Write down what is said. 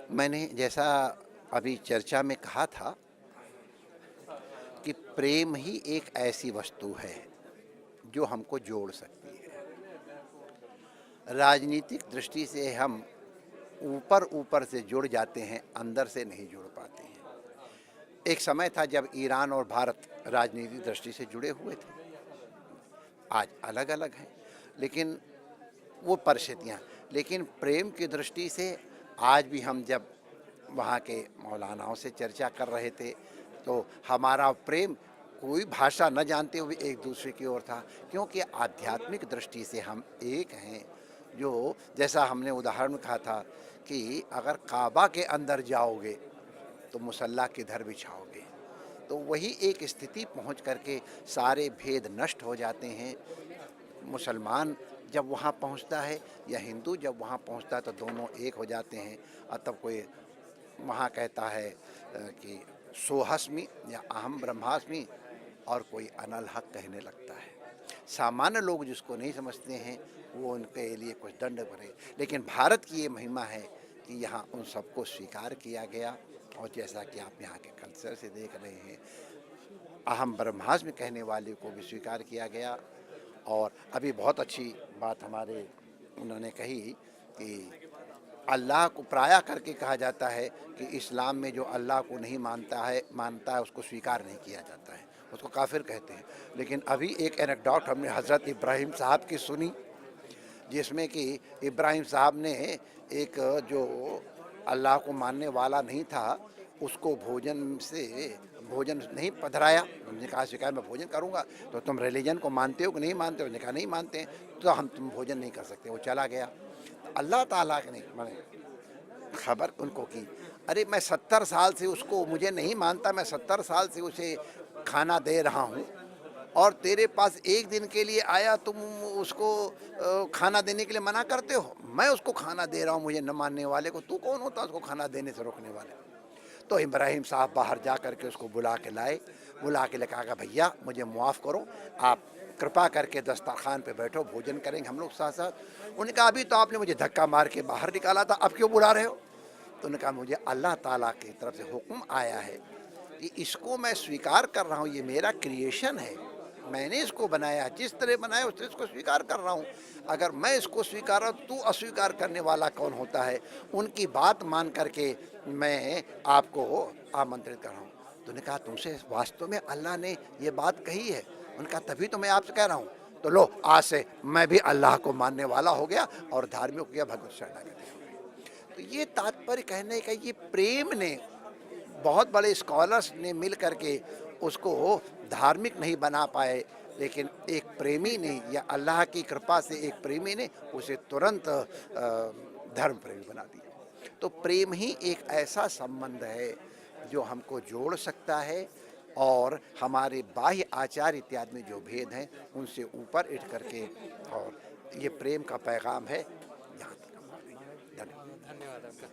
मैंने जैसा अभी चर्चा में कहा था कि प्रेम ही एक ऐसी वस्तु है जो हमको जोड़ सकती है। राजनीतिक दृष्टि से हम ऊपर ऊपर से जुड़ जाते हैं, अंदर से नहीं जुड़ पाते हैं। एक समय था जब ईरान और भारत राजनीतिक दृष्टि से जुड़े हुए थे। आज अलग अलग हैं, लेकिन वो परिस्थितियाँ, लेकिन प्रेम की दृष्टि से आज भी हम जब वहाँ के मौलानाओं से चर्चा कर रहे थे तो हमारा प्रेम कोई भाषा न जानते हुए एक दूसरे की ओर था, क्योंकि आध्यात्मिक दृष्टि से हम एक हैं। जो जैसा हमने उदाहरण में कहा था कि अगर काबा के अंदर जाओगे तो मुसल्ला किधर बिछाओगे, तो वही एक स्थिति पहुंच करके सारे भेद नष्ट हो जाते हैं। मुसलमान जब वहाँ पहुँचता है या हिंदू जब वहाँ पहुँचता है तो दोनों एक हो जाते हैं। और तब कोई वहाँ कहता है कि सोहस्मि या अहम ब्रह्मास्मि, और कोई अनल हक कहने लगता है। सामान्य लोग जिसको नहीं समझते हैं वो उनके लिए कुछ दंड भरे, लेकिन भारत की ये महिमा है कि यहाँ उन सबको स्वीकार किया गया। और जैसा कि आप यहाँ के कल्चर से देख रहे हैं, अहम ब्रह्मास्मि कहने वाले को भी स्वीकार किया गया। और अभी बहुत अच्छी बात हमारे उन्होंने कही कि अल्लाह को पराया करके कहा जाता है कि इस्लाम में जो अल्लाह को नहीं मानता है उसको स्वीकार नहीं किया जाता है, उसको काफिर कहते हैं। लेकिन अभी एक एनेक्डोट हमने हज़रत इब्राहिम साहब की सुनी, जिसमें कि इब्राहिम साहब ने एक जो अल्लाह को मानने वाला नहीं था उसको भोजन नहीं पधराया। उन्होंने कहा स्वीकार मैं भोजन करूंगा, तो तुम रिलीजन को मानते हो कि नहीं मानते हो? उन्होंने कहा नहीं मानते हैं, तो हम तुम भोजन नहीं कर सकते। वो चला गया। अल्लाह ताला ने मैंने खबर उनको की, अरे मैं 70 साल से उसको मुझे नहीं मानता, मैं 70 साल से उसे खाना दे रहा हूँ और तेरे पास एक दिन के लिए आया, तुम उसको खाना देने के लिए मना करते हो? मैं उसको खाना दे रहा हूँ मुझे न मानने वाले को, तू कौन होता उसको खाना देने से रोकने वाले? तो इब्राहिम साहब बाहर जा कर के उसको बुला के लाए। बुला के लेकर कहा भैया मुझे माफ़ करो, आप कृपा करके दस्तरखान पे बैठो, भोजन करेंगे हम लोग साथ साथ। उन्होंने कहा अभी तो आपने मुझे धक्का मार के बाहर निकाला था, अब क्यों बुला रहे हो? तो उन्होंने कहा मुझे अल्लाह ताला की तरफ से हुक्म आया है कि इसको मैं स्वीकार कर रहा हूँ, ये मेरा क्रिएशन है, मैंने इसको बनाया, जिस तरह बनाया उस तरह इसको स्वीकार कर रहा हूँ। अगर मैं इसको स्वीकार रहा हूँ तो अस्वीकार करने वाला कौन होता है? उनकी बात मान करके मैं आपको आमंत्रित कर रहा हूँ। तो उन्होंने कहा तुमसे वास्तव में अल्लाह ने ये बात कही है? उन्होंने कहा तभी तो मैं आपसे कह रहा हूँ। तो लो आज से मैं भी अल्लाह को मानने वाला हो गया और धार्मिक हो गया, भगवत शरणागति हो गई। तो ये तात्पर्य कहने का, ये प्रेम ने बहुत बड़े स्कॉलर्स ने मिल करके उसको धार्मिक नहीं बना पाए, लेकिन एक प्रेमी ने या अल्लाह की कृपा से एक प्रेमी ने उसे तुरंत धर्म प्रेमी बना दिया। तो प्रेम ही एक ऐसा संबंध है जो हमको जोड़ सकता है और हमारे बाह्य आचार इत्यादि में जो भेद हैं उनसे ऊपर उठ करके, और ये प्रेम का पैगाम है। यहाँ तक। धन्यवाद। धन्यवाद आपका।